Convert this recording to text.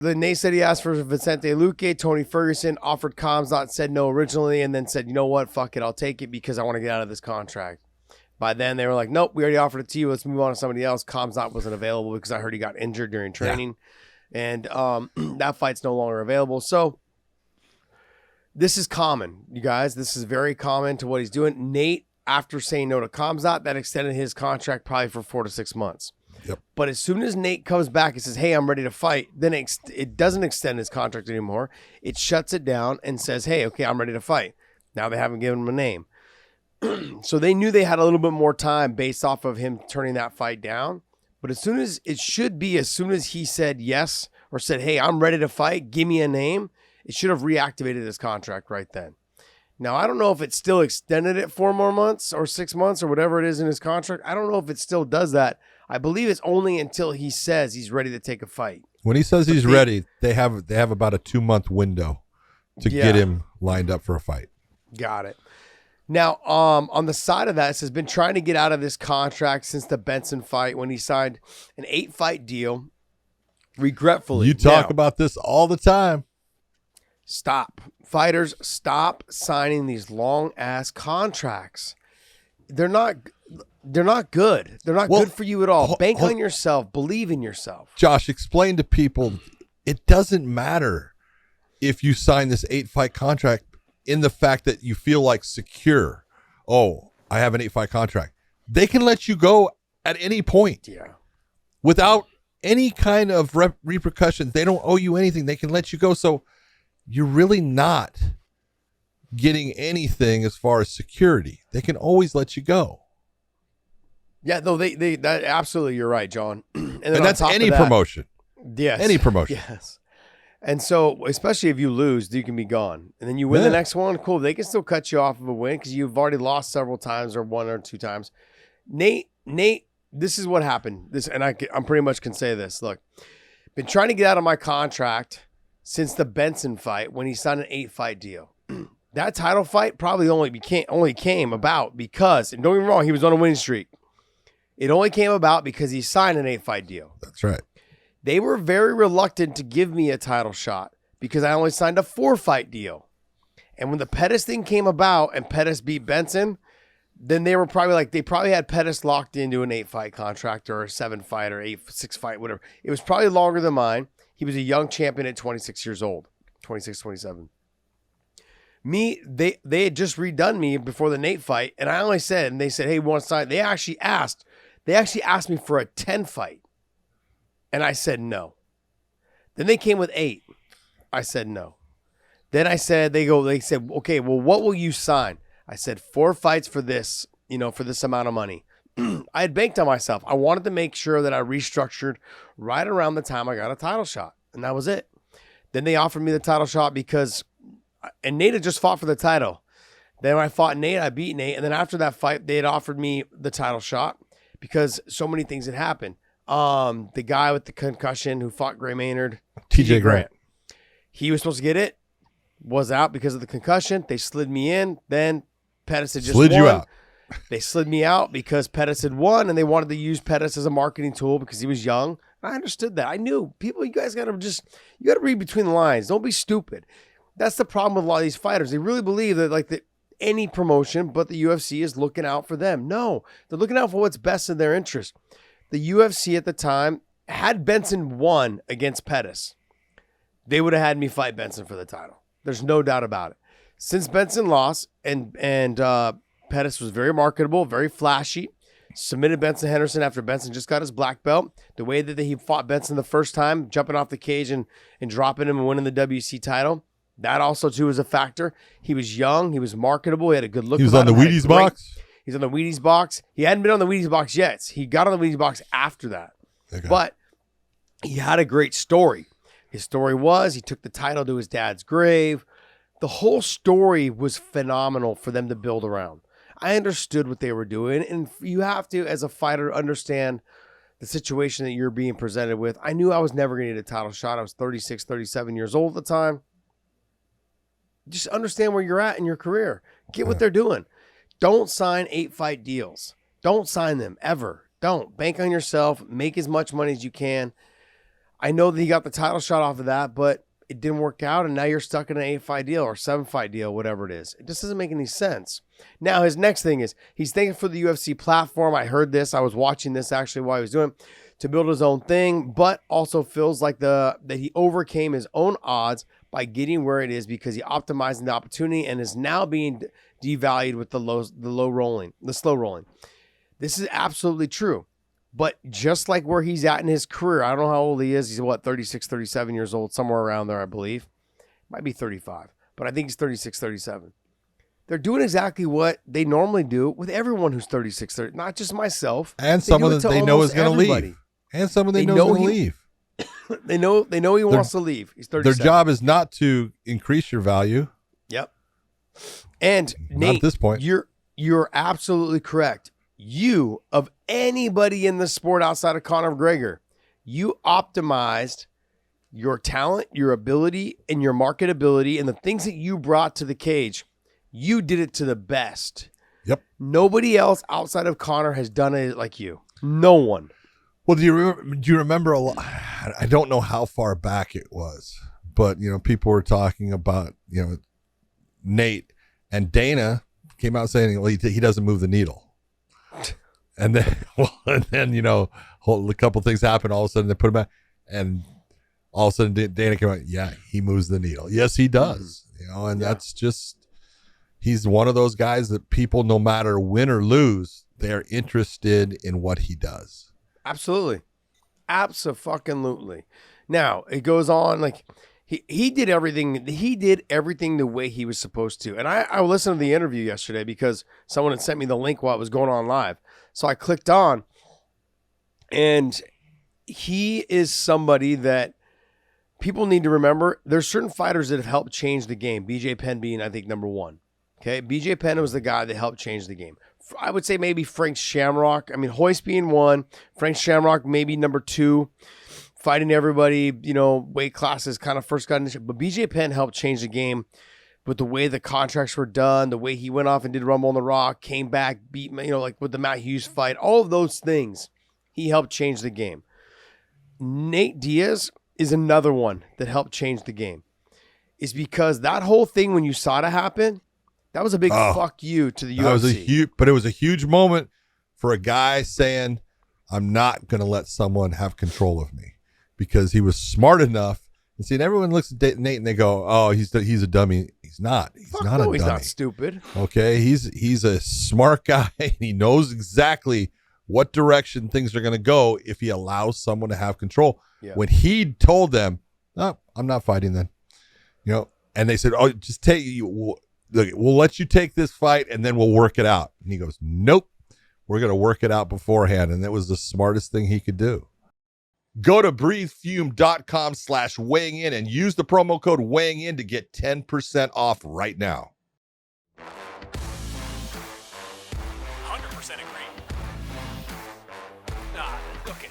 Nate said he asked for Vicente Luque. Tony Ferguson offered Khamzat, said no originally, and then said, you know what, fuck it, I'll take it because I want to get out of this contract. By then, they were like, nope, we already offered it to you. Let's move on to somebody else. Khamzat wasn't available because I heard he got injured during training. Yeah. And that fight's no longer available. So this is common, you guys. This is very common to what he's doing. Nate, after saying no to Khamzat, that extended his contract probably for 4 to 6 months. Yep. But as soon as Nate comes back and says, hey, I'm ready to fight, then it doesn't extend his contract anymore. It shuts it down and says, hey, okay, I'm ready to fight. Now they haven't given him a name. So they knew they had a little bit more time based off of him turning that fight down. But as soon as he said yes or said, hey, I'm ready to fight, give me a name, it should have reactivated his contract right then. Now, I don't know if it still extended it 4 more months or 6 months or whatever it is in his contract. I don't know if it still does that. I believe it's only until he says he's ready to take a fight. When he says he's ready, they have about a 2-month window to get him lined up for a fight. Got it. Now, on the side of that, it says been trying to get out of this contract since the Benson fight when he signed an 8-fight deal. Regretfully, you talk about this all the time. Stop. Fighters, stop signing these long ass contracts. They're not good. They're not good for you at all. Bank on yourself. Believe in yourself. Josh, explain to people, it doesn't matter if you sign this 8-fight contract in the fact that you feel like secure. Oh, I have an 8-fight contract. They can let you go at any point. Yeah. Without any kind of repercussions. They don't owe you anything. They can let you go. So you're really not getting anything as far as security. They can always let you go. Yeah, no, that absolutely, you're right, John. And that's any promotion. Yes. Any promotion. Yes. And so, especially if you lose, you can be gone. And then you win the next one, cool. They can still cut you off of a win because you've already lost several times or 1 or 2 times. Nate, this is what happened. I'm pretty much can say this. Look, been trying to get out of my contract since the Benson fight when he signed an 8-fight deal. That title fight probably only came about because, and don't get me wrong, he was on a winning streak. It only came about because he signed an 8-fight deal. That's right. They were very reluctant to give me a title shot because I only signed a 4-fight deal. And when the Pettis thing came about and Pettis beat Benson, then they were probably like, they probably had Pettis locked into an 8-fight contract or a 7-fight or 6-fight, whatever. It was probably longer than mine. He was a young champion at 26 years old, 26, 27. They had just redone me before the Nate fight. And I only said, and they said, hey, we want to sign. They actually asked me for a 10-fight. And I said no. Then they came with 8. I said no. Then they said, okay, well, what will you sign? I said 4 fights for this, for this amount of money. I had banked on myself. I wanted to make sure that I restructured right around the time I got a title shot. And that was it. Then they offered me the title shot and Nate had just fought for the title. Then when I fought Nate, I beat Nate. And then after that fight, they had offered me the title shot because so many things had happened. The guy with the concussion who fought Gray Maynard, TJ Grant. He was supposed to get it, was out because of the concussion. They slid me in. Then Pettis had just slid won. You out. They slid me out because Pettis had won, and they wanted to use Pettis as a marketing tool because he was young. I understood that. I knew people. You guys got to read between the lines. Don't be stupid. That's the problem with a lot of these fighters. They really believe that any promotion, but the UFC is looking out for them. No, they're looking out for what's best in their interest. The UFC at the time, had Benson won against Pettis, they would have had me fight Benson for the title. There's no doubt about it. Since Benson lost and Pettis was very marketable, very flashy, submitted Benson Henderson after Benson just got his black belt. The way that he fought Benson the first time, jumping off the cage and dropping him and winning the WC title, that also too was a factor. He was young, he was marketable, he had a good look. He was on the Wheaties box. He's on the Wheaties box. He hadn't been on the Wheaties box yet. He got on the Wheaties box after that. Okay. But he had a great story. His story was he took the title to his dad's grave. The whole story was phenomenal for them to build around. I understood what they were doing, and you have to, as a fighter, understand the situation that you're being presented with. I knew I was never going to get a title shot. I was 36, 37 years old at the time. Just understand where you're at in your career. Get what they're doing. Don't sign 8-fight deals. Don't sign them ever. Don't. Bank on yourself. Make as much money as you can. I know that he got the title shot off of that, but it didn't work out, and now you're stuck in an 8-fight deal or 7-fight deal, whatever it is. It just doesn't make any sense. Now, his next thing is he's thinking for the UFC platform. I heard this. I was watching this actually while he was doing it, to build his own thing, but also feels like that he overcame his own odds by getting where it is because he optimized the opportunity and is now being devalued with the slow rolling. This is absolutely true. But just like where he's at in his career, I don't know how old he is. He's 36, 37 years old, somewhere around there, I believe. Might be 35, but I think he's 36, 37. They're doing exactly what they normally do with everyone who's 36, 30, not just myself. And some of them they know is going to leave. And some of them know is going to leave. They know he wants to leave. He's 37. Their job is not to increase your value. Yep. And not Nate, at this point. You're absolutely correct. You, of anybody in the sport outside of Conor McGregor, you optimized your talent, your ability, and your marketability, and the things that you brought to the cage. You did it to the best. Yep. Nobody else outside of Conor has done it like you. No one. Well, do you remember a lot? I don't know how far back it was, but people were talking about Nate, and Dana came out saying, well, he doesn't move the needle. And then, a couple things happened. All of a sudden, they put him back, and all of a sudden, Dana came out. Yeah, he moves the needle. Yes, he does. And that's just, he's one of those guys that people, no matter win or lose, they're interested in what he does. Absolutely, absolutely. Now it goes on like he did everything. He did everything the way he was supposed to. And I listened to the interview yesterday because someone had sent me the link while it was going on live. So I clicked on, and he is somebody that people need to remember. There's certain fighters that have helped change the game. BJ Penn being, I think, number one. Okay, BJ Penn was the guy that helped change the game. I would say maybe Frank Shamrock. I mean, Hoist being one, Frank Shamrock maybe number two. Fighting everybody, weight classes kind of first got into. But BJ Penn helped change the game with the way the contracts were done, the way he went off and did Rumble on the Rock, came back, beat, like with the Matt Hughes fight, all of those things, he helped change the game. Nate Diaz is another one that helped change the game. It's because that whole thing, when you saw it happen, that was a big fuck you to the UFC. But it was a huge moment for a guy saying, I'm not going to let someone have control of me, because he was smart enough. And see, and everyone looks at Nate and they go, oh, he's a dummy. He's not. He's not a dummy. He's not stupid. Okay. He's a smart guy. And he knows exactly what direction things are going to go if he allows someone to have control. Yeah. When he told them, oh, I'm not fighting then, and they said, oh, just take you. We'll let you take this fight and then we'll work it out. And he goes, nope, we're going to work it out beforehand. And that was the smartest thing he could do. Go to breathefume.com/weighing in and use the promo code weighing in to get 10% off right now. 100% agree. Okay.